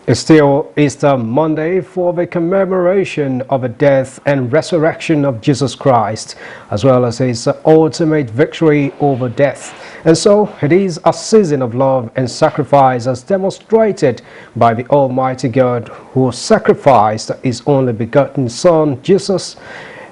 It's still Easter Monday for the commemoration of the death and resurrection of Jesus Christ, as well as his ultimate victory over death. And so it is a season of love and sacrifice as demonstrated by the Almighty God, who sacrificed his only begotten Son, Jesus,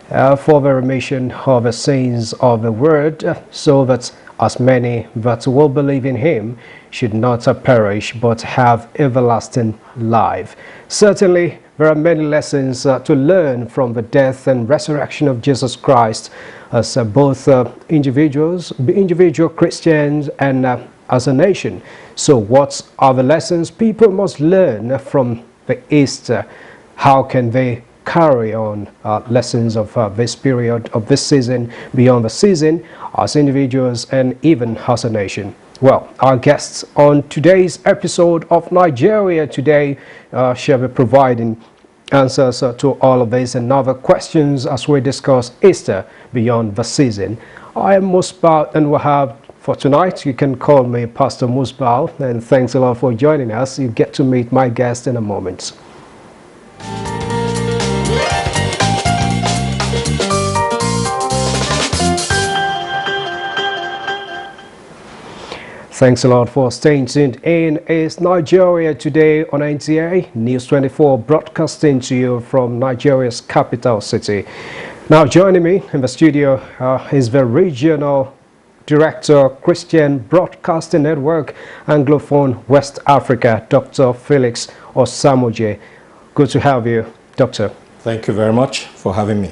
for the remission of the sins of the world, so that as many that will believe in him should not perish but have everlasting life. Certainly, there are many lessons to learn from the death and resurrection of Jesus Christ as both individual Christians and as a nation. So what are the lessons people must learn from the Easter? How can they carry on lessons of this period, of this season, beyond the season, as individuals and even as a nation? Well, our guests on today's episode of Nigeria Today shall be providing answers to all of these and other questions as we discuss Easter beyond the season. I am Musbal, and we have for tonight, you can call me Pastor Musbal, and thanks a lot for joining us. You get to meet my guest in a moment. Thanks a lot for staying tuned in. It's Nigeria Today on NTA News 24, broadcasting to you from Nigeria's capital city. Now joining me in the studio is the Regional Director, Christian Broadcasting Network, Anglophone West Africa, Dr. Felix Osamoje. Good to have you, Doctor. Thank you very much for having me.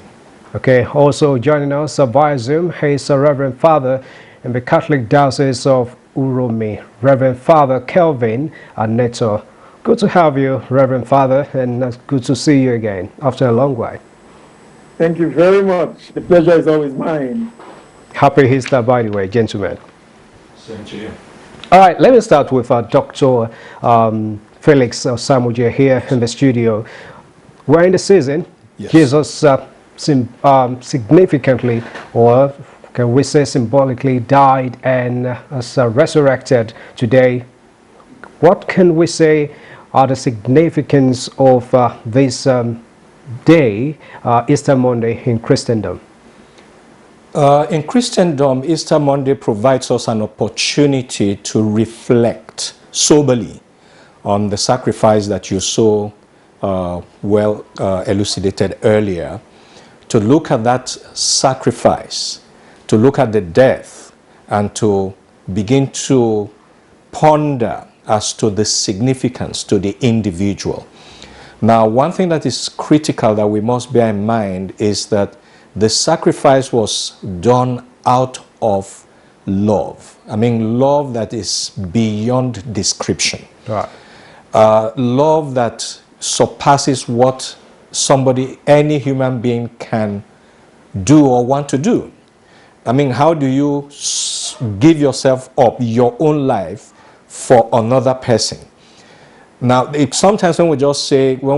Okay, also joining us via Zoom is a Reverend Father in the Catholic Diocese of Uromi, Reverend Father Kelvin Neto. Good to have you, Reverend Father, and good to see you again after a long while. Thank you very much. The pleasure is always mine. Happy Easter, by the way, gentlemen. Same to you. All right, let me start with Dr. Felix Osamoje here in the studio. We're in the season. Yes. Jesus significantly, or can we say symbolically, died and resurrected today. What can we say are the significance of this day, Easter Monday, in Christendom? In Christendom, Easter Monday provides us an opportunity to reflect soberly on the sacrifice that you so well elucidated earlier, to look at that sacrifice, to look at the death, and to begin to ponder as to the significance to the individual. Now, one thing that is critical that we must bear in mind is that the sacrifice was done out of love. I mean, love that is beyond description. Right. Love that surpasses what any human being can do or want to do. I mean, how do you give yourself up, your own life, for another person? Now, sometimes when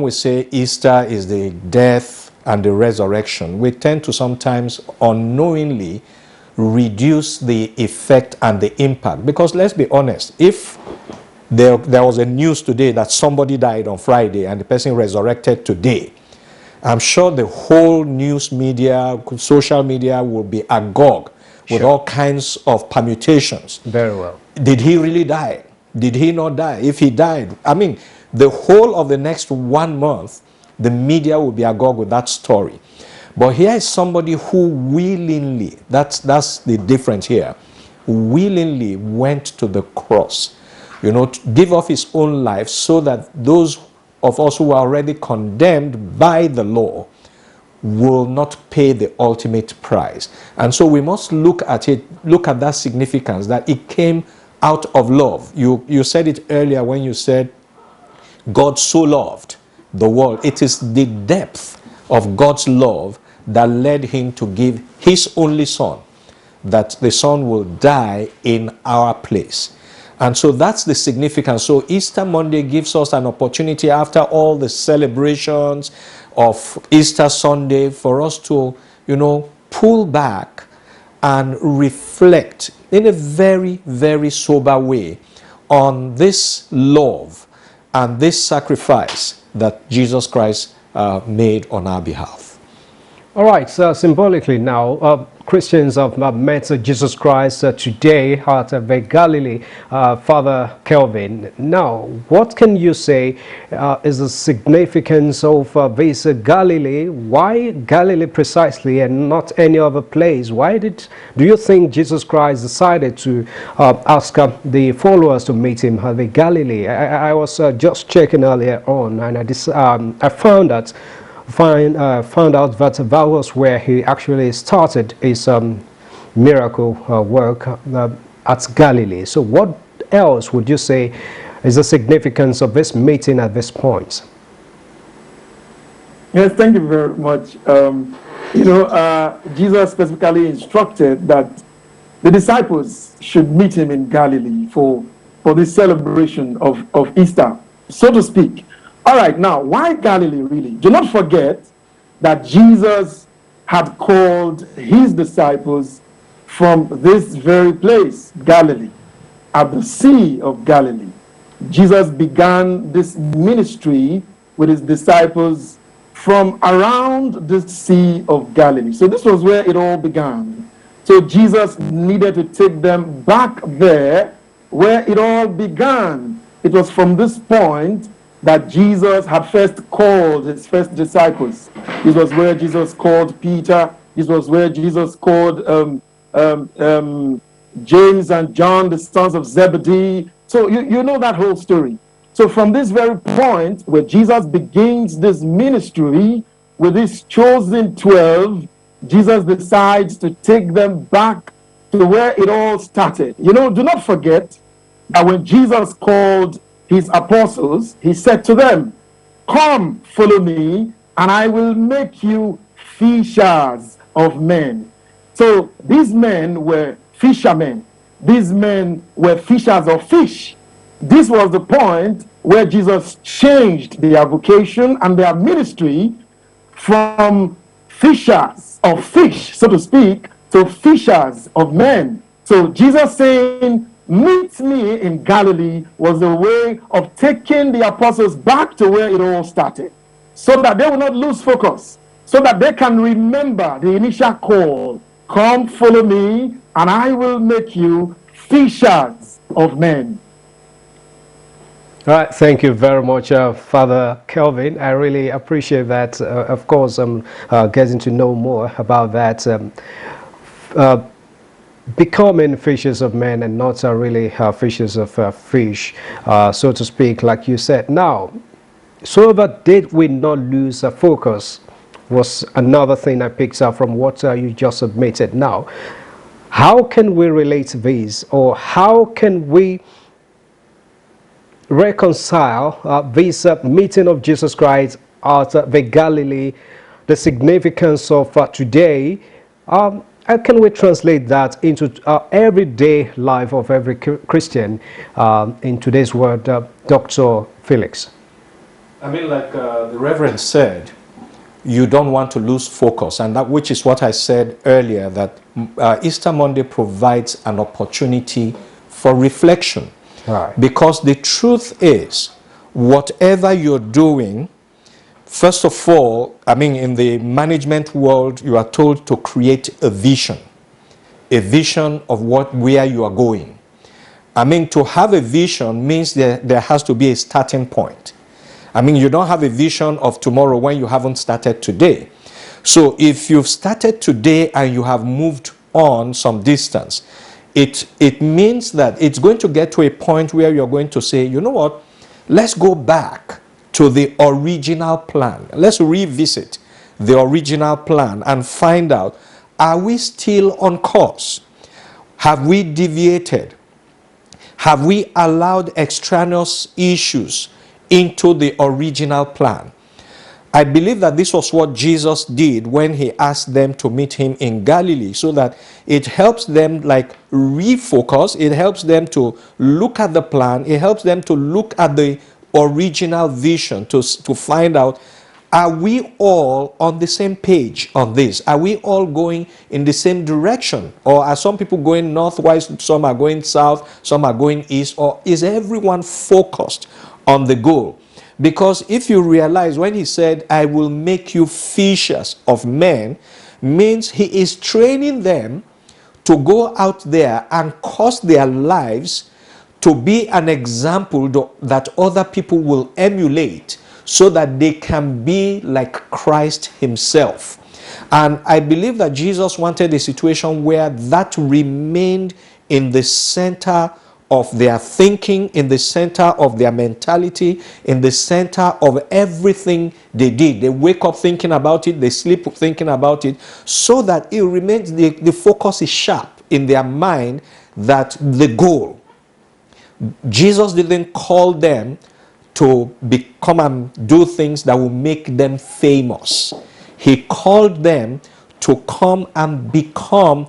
we say Easter is the death and the resurrection, we tend to sometimes unknowingly reduce the effect and the impact. Because let's be honest, if there was a news today that somebody died on Friday and the person resurrected today, I'm sure the whole news media, social media will be agog with all kinds of permutations. Very well. Did he really die? Did he not die? If he died, I mean, the whole of the next 1 month, the media will be agog with that story. But here is somebody who willingly, that's the difference here, willingly went to the cross, to give up his own life so that those of us who are already condemned by the law will not pay the ultimate price. And so we must look at that significance, that it came out of love. You said it earlier when you said God so loved the world. It is the depth of God's love that led him to give his only son, that the son will die in our place. And so that's the significance. So Easter Monday gives us an opportunity after all the celebrations of Easter Sunday for us to, pull back and reflect in a very, very sober way on this love and this sacrifice that Jesus Christ made on our behalf. All right, so symbolically now, Christians have met Jesus Christ today at the Galilee, Father Kelvin. Now, what can you say is the significance of this Galilee? Why Galilee precisely and not any other place? Do you think Jesus Christ decided to ask the followers to meet him at the Galilee? I was just checking earlier on, and I found out that that was where he actually started his miracle work at Galilee. So what else would you say is the significance of this meeting at this point? Yes, thank you very much. Jesus specifically instructed that the disciples should meet him in Galilee for this celebration of Easter, so to speak. All right, now, why Galilee really? Do not forget that Jesus had called his disciples from this very place, Galilee, at the Sea of Galilee. Jesus began this ministry with his disciples from around the Sea of Galilee. So this was where it all began. So Jesus needed to take them back there where it all began. It was from this point that Jesus had first called his first disciples. This was where Jesus called Peter. This was where Jesus called James and John, the sons of Zebedee. So you know that whole story. So from this very point where Jesus begins this ministry with his chosen 12, Jesus decides to take them back to where it all started. Do not forget that when Jesus called his apostles, he said to them, "Come, follow me, and I will make you fishers of men." So these men were fishermen. These men were fishers of fish. This was the point where Jesus changed their vocation and their ministry from fishers of fish, so to speak, to fishers of men. So Jesus saying, "Meet me in Galilee," was a way of taking the apostles back to where it all started, so that they will not lose focus, so that they can remember the initial call, "Come, follow me, and I will make you fishers of men." All right, thank you very much, Father Kelvin. I really appreciate that. Of course, I'm getting to know more about that. Becoming fishers of men and not really fishers of fish, so to speak, like you said. Now, so that did we not lose focus was another thing I picked up from what you just submitted. Now, how can we relate these, or how can we reconcile this meeting of Jesus Christ at the Galilee, the significance of today? How can we translate that into everyday life of every Christian in today's world, Dr. Felix? I mean, like the Reverend said, you don't want to lose focus, and that, which is what I said earlier, that Easter Monday provides an opportunity for reflection. Right. Because the truth is, whatever you're doing, first of all, I mean, in the management world, you are told to create a vision of where you are going. I mean, to have a vision means there has to be a starting point. I mean, you don't have a vision of tomorrow when you haven't started today. So if you've started today and you have moved on some distance, it means that it's going to get to a point where you're going to say, you know what, let's go back to the original plan. Let's revisit the original plan and find out, are we still on course? Have we deviated? Have we allowed extraneous issues into the original plan? I believe that this was what Jesus did when he asked them to meet him in Galilee, so that it helps them like refocus, it helps them to look at the plan, it helps them to look at the original vision to find out, are we all on the same page on this? Are we all going in the same direction? Or are some people going northwise, some are going south, some are going east? Or is everyone focused on the goal? Because if you realize when he said, I will make you fishers of men, means he is training them to go out there and cause their lives to be an example that other people will emulate, so that they can be like Christ himself. And I believe that Jesus wanted a situation where that remained in the center of their thinking, in the center of their mentality, in the center of everything they did. They wake up thinking about it, they sleep thinking about it, so that it remains, the focus is sharp in their mind, that the goal. Jesus didn't call them to come and do things that will make them famous. He called them to come and become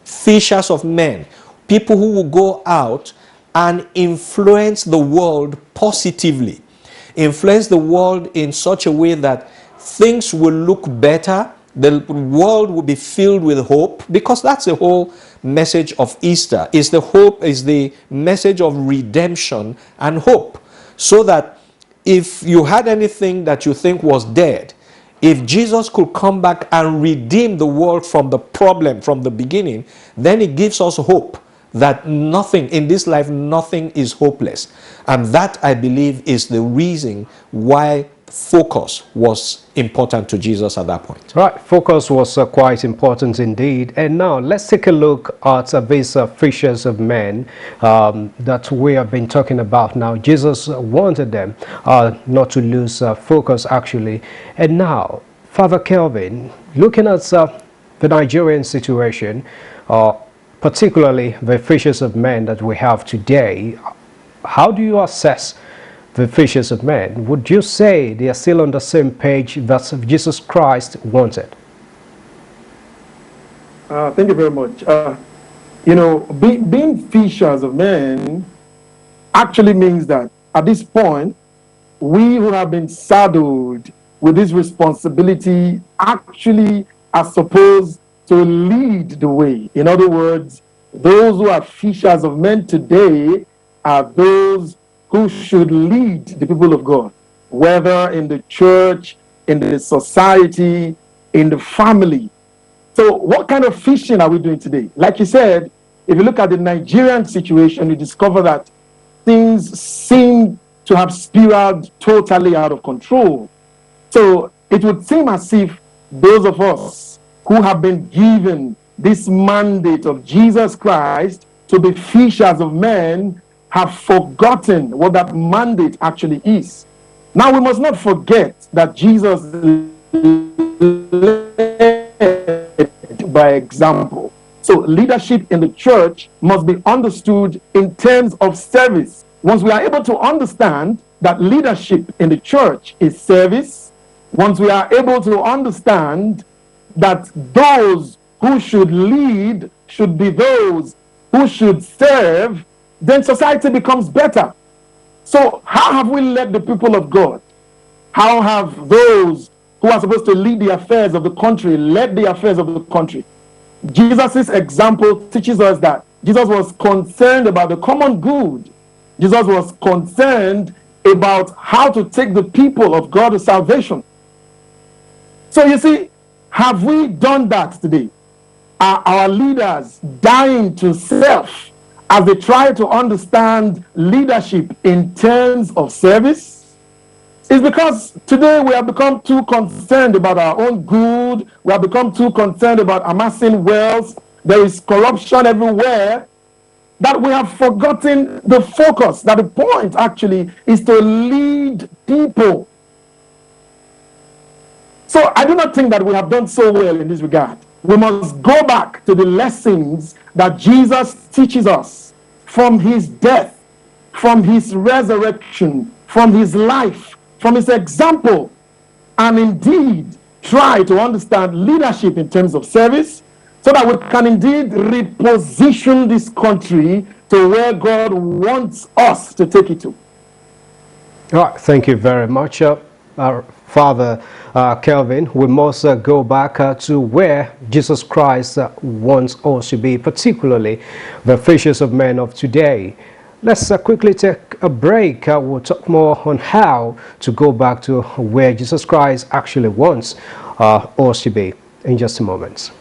fishers of men, people who will go out and influence the world positively, influence the world in such a way that things will look better, the world will be filled with hope, because that's the whole message of Easter. Is the hope, is the message of redemption and hope. So that if you had anything that you think was dead, if Jesus could come back and redeem the world from the problem from the beginning, then it gives us hope that nothing in this life, nothing is hopeless. And that, I believe, is the reason why focus was important to Jesus at that point. Right, focus was quite important indeed. And now let's take a look at these fishers of men that we have been talking about now. Jesus wanted them not to lose focus, actually. And now, Father Kelvin, looking at the Nigerian situation, particularly the fishers of men that we have today, how do you assess the fishers of men? Would you say they are still on the same page that Jesus Christ wanted? Thank you very much. Being fishers of men actually means that at this point, we who have been saddled with this responsibility actually are supposed to lead the way. In other words, those who are fishers of men today are those who should lead the people of God, whether in the church, in the society, in the family. So what kind of fishing are we doing today? Like you said, if you look at the Nigerian situation, you discover that things seem to have spiraled totally out of control. So it would seem as if those of us who have been given this mandate of Jesus Christ to be fishers of men have forgotten what that mandate actually is. Now, we must not forget that Jesus led by example. So leadership in the church must be understood in terms of service. Once we are able to understand that leadership in the church is service, once we are able to understand that those who should lead should be those who should serve, then society becomes better. So how have we led the people of God? How have those who are supposed to lead the affairs of the country led the affairs of the country? Jesus' example teaches us that Jesus was concerned about the common good. Jesus was concerned about how to take the people of God to salvation. So you see, have we done that today? Are our leaders dying to self as they try to understand leadership in terms of service? It's because today we have become too concerned about our own good. We have become too concerned about amassing wealth. There is corruption everywhere, that we have forgotten the focus, that the point actually is to lead people. So I do not think that we have done so well in this regard. We must go back to the lessons that Jesus teaches us from his death, from his resurrection, from his life, from his example. and indeed try to understand leadership in terms of service, so that we can indeed reposition this country to where God wants us to take it to. All right, thank you very much, Father Kelvin. We must go back to where Jesus Christ wants us to be, particularly the fishes of men of today. Let's quickly take a break. We'll talk more on how to go back to where Jesus Christ actually wants us to be in just a moment.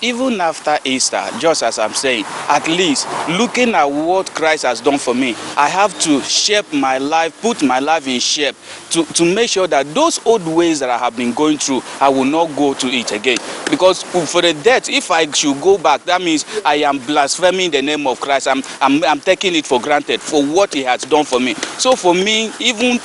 Even after Easter, just as I'm saying, at least looking at what Christ has done for me, I have to shape my life, put my life in shape to make sure that those old ways that I have been going through, I will not go to it again. Because for the death, if I should go back, that means I am blaspheming the name of Christ. I'm taking it for granted for what he has done for me. So for me, even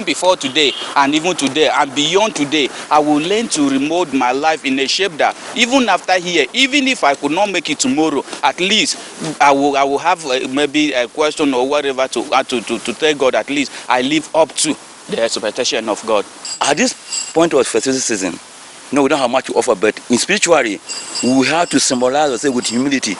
before today and even today and beyond today, I will learn to remold my life in a shape that even after here, even if I could not make it tomorrow, at least I will have maybe a question or whatever to tell God. At least I live up to the expectation of God. At this point of festive season, no, we don't have much to offer, but in spirituality, we have to symbolize ourselves with humility.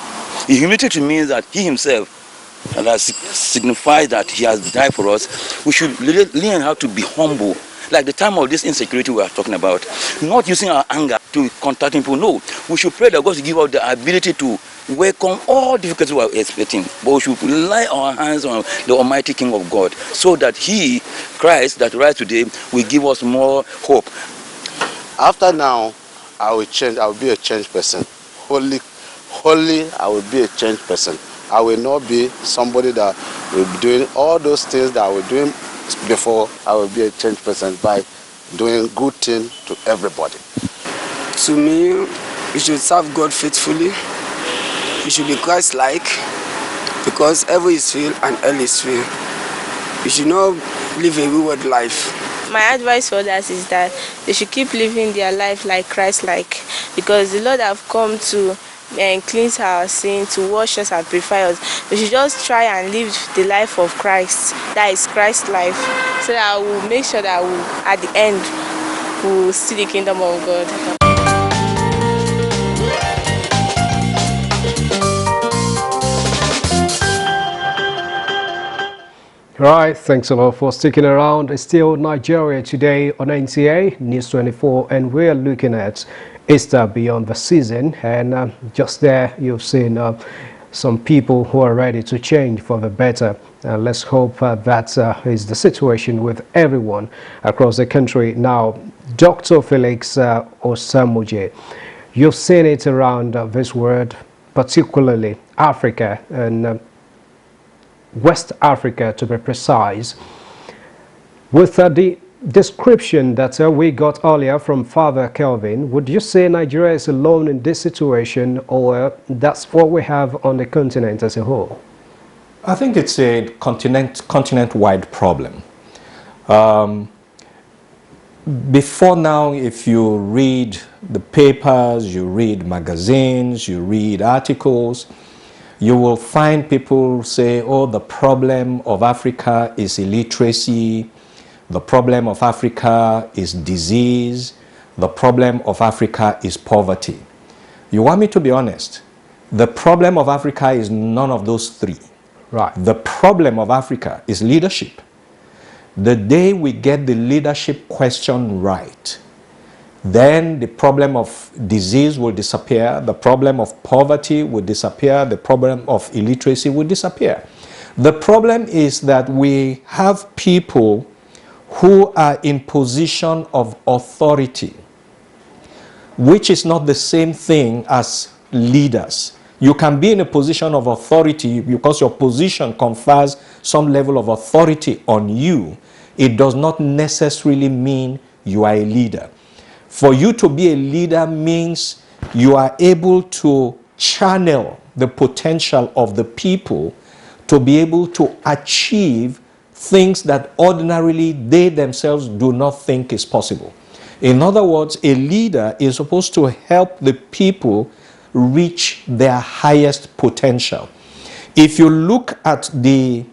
Humility to means that he himself, and that signifies that he has died for us. We should learn how to be humble. Like the time of this insecurity we are talking about, not using our anger to contact people. No, we should pray that God will give us the ability to welcome all difficulties we are expecting. But we should lay our hands on the Almighty King of God, so that He, Christ, that rise today, will give us more hope. After now, I will change. I will be a changed person. Holy, I will be a changed person. I will not be somebody that will be doing all those things that I was doing before. I will be a changed person by doing good things to everybody. To me, you should serve God faithfully. You should be Christ-like, because heaven is real and hell is real. You should not live a wayward life. My advice for others is that they should keep living their life like Christ-like, because the Lord have come to and cleanse our sin, to wash us and purify us. We should just try and live the life of Christ, that is Christ's life, so that we'll make sure that at the end we'll see the kingdom of God. Right, thanks a lot for sticking around. It's still Nigeria today on NTA News 24, and we're looking at Easter beyond the season. And just there, you've seen some people who are ready to change for the better. Let's hope that is the situation with everyone across the country. Now, Dr. Felix Osamuje, you've seen it around this world, particularly Africa and West Africa, to be precise. With the description that we got earlier from Father Kelvin, would you say Nigeria is alone in this situation, or that's what we have on the continent as a whole? I think it's a continent-wide problem. Before now, if you read the papers, you read magazines, you read articles, you will find people say, oh, the problem of Africa is illiteracy, the problem of Africa is disease, the problem of Africa is poverty. You want me to be honest? The problem of Africa is none of those three. Right. The problem of Africa is leadership. The day we get the leadership question right, then the problem of disease will disappear, the problem of poverty will disappear, the problem of illiteracy will disappear. The problem is that we have people who are in position of authority, which is not the same thing as leaders. You can be in a position of authority because your position confers some level of authority on you. It does not necessarily mean you are a leader. For you to be a leader means you are able to channel the potential of the people to be able to achieve things that ordinarily they themselves do not think is possible. In other words, a leader is supposed to help the people reach their highest potential. If you look at the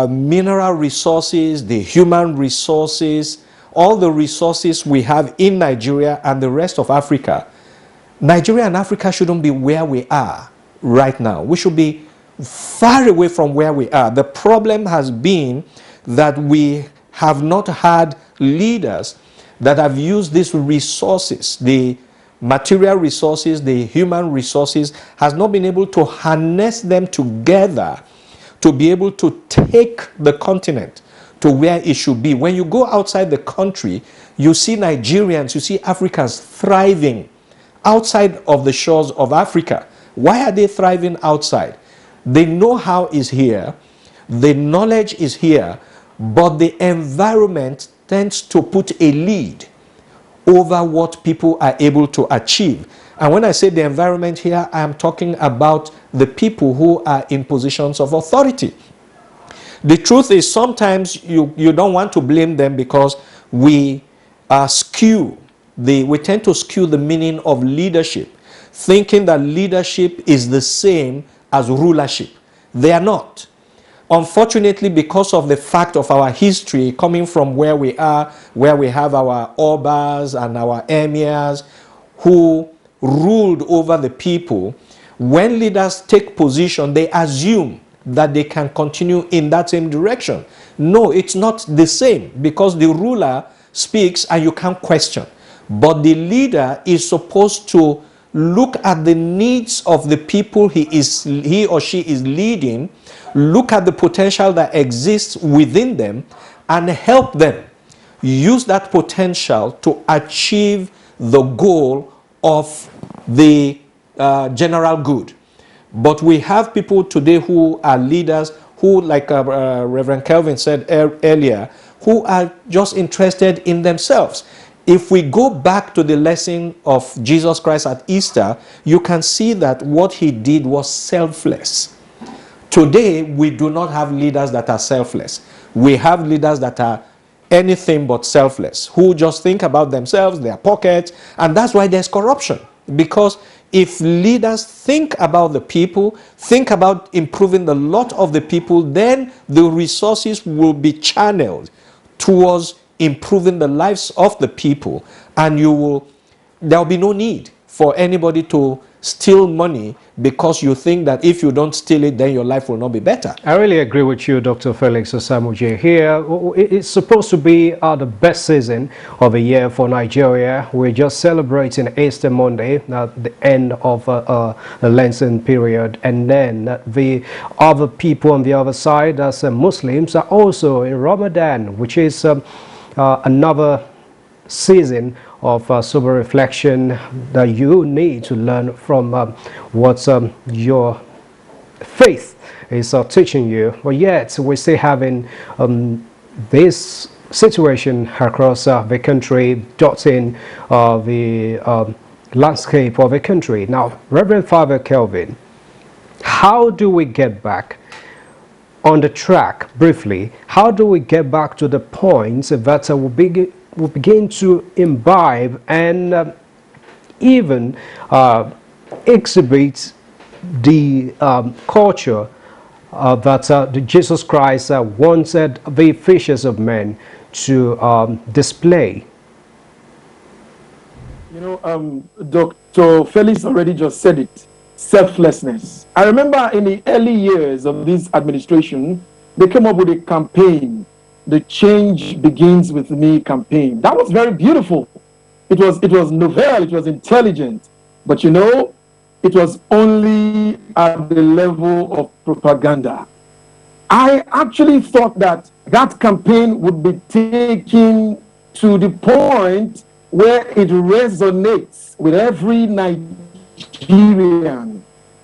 mineral resources, the human resources, all the resources we have in Nigeria and the rest of Africa, Nigeria and Africa shouldn't be where we are right now. We should be far away from where we are. The problem has been that we have not had leaders that have used these resources, the material resources, the human resources, has not been able to harness them together to be able to take the continent to where it should be. When you go outside the country, you see Nigerians, you see Africans thriving outside of the shores of Africa. Why are they thriving outside? The know-how is here, the knowledge is here, but the environment tends to put a lead over what people are able to achieve. And when I say the environment here, I am talking about the people who are in positions of authority. The truth is, sometimes you don't want to blame them because we tend to skew the meaning of leadership, thinking that leadership is the same as rulership. They are not. Unfortunately, because of the fact of our history coming from where we are, where we have our obas and our emirs who ruled over the people, when leaders take position, they assume that they can continue in that same direction. No, it's not the same, because the ruler speaks and you can't question. But the leader is supposed to look at the needs of the people he or she is leading, look at the potential that exists within them, and help them use that potential to achieve the goal of the general good. But we have people today who are leaders who, like Reverend Kelvin said earlier, who are just interested in themselves. If we go back to the lesson of Jesus Christ at Easter, you can see that what he did was selfless. Today, we do not have leaders that are selfless. We have leaders that are anything but selfless, who just think about themselves, their pockets, and that's why there's corruption. Because if leaders think about the people, think about improving the lot of the people, then the resources will be channeled towards improving the lives of the people, and there will be no need for anybody to steal money because you think that if you don't steal it, then your life will not be better. I really agree with you, Dr. Felix Osamuje. Here, it's supposed to be the best season of the year for Nigeria. We're just celebrating Easter Monday, at the end of the Lenten period, and then the other people on the other side, as Muslims, are also in Ramadan, which is another season of sober reflection that you need to learn from what your faith is teaching you. But yet we're still having this situation across the country, dotting the landscape of the country. Now, Reverend Father Kelvin, how do we get back on the track, briefly? How do we get back to the point that will begin to imbibe and even exhibit the culture that Jesus Christ wanted the fishers of men to display? You know, Dr. Felix already just said it. Selflessness. I remember in the early years of this administration, they came up with a campaign, the Change Begins With Me campaign. That was very beautiful. It was novel, it was intelligent, but you know, it was only at the level of propaganda. I actually thought that that campaign would be taken to the point where it resonates with every Nigerian.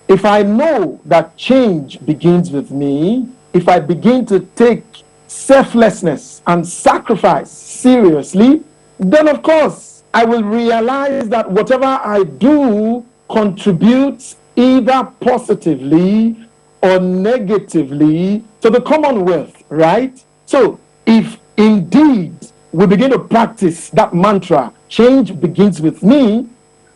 If I know that change begins with me, if I begin to take selflessness and sacrifice seriously, then of course I will realize that whatever I do contributes either positively or negatively to the Commonwealth, right? So if indeed we begin to practice that mantra, change begins with me,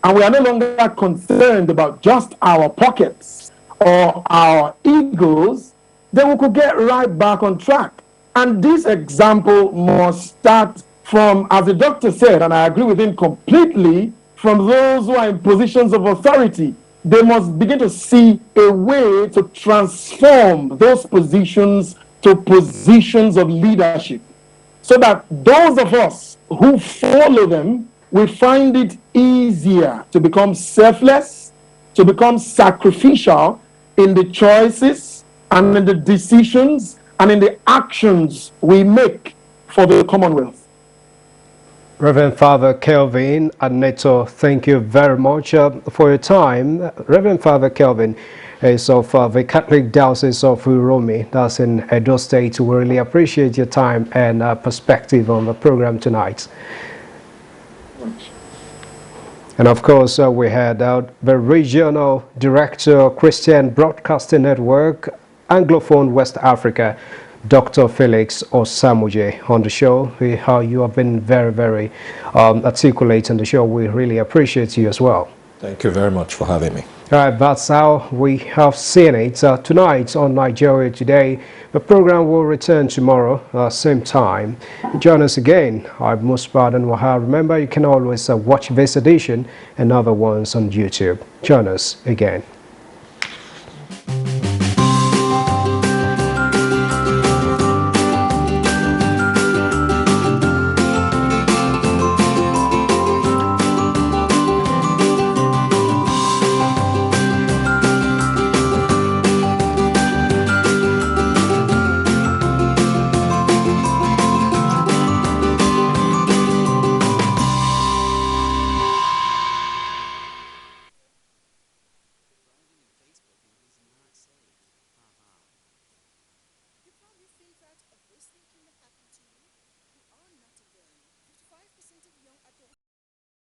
and we are no longer concerned about just our pockets or our egos, then we could get right back on track. And this example must start from, as the doctor said, and I agree with him completely, from those who are in positions of authority. They must begin to see a way to transform those positions to positions of leadership, so that those of us who follow them, we find it easier to become selfless, to become sacrificial in the choices and in the decisions and in the actions we make for the Commonwealth. Reverend Father Kelvin Adneto, thank you very much for your time. Reverend Father Kelvin is of the Catholic Diocese of Uromi, that's in Edo State. We really appreciate your time and perspective on the program tonight. And of course, we had the Regional Director, Christian Broadcasting Network, Anglophone West Africa, Dr. Felix Osamuje on the show. How you have been very, very articulate on the show. We really appreciate you as well. Thank you very much for having me. All right, that's how we have seen it tonight on Nigeria Today. The program will return tomorrow, same time. Join us again. I'm Musbad and Wahar. Remember, you can always watch this edition and other ones on YouTube. Join us again.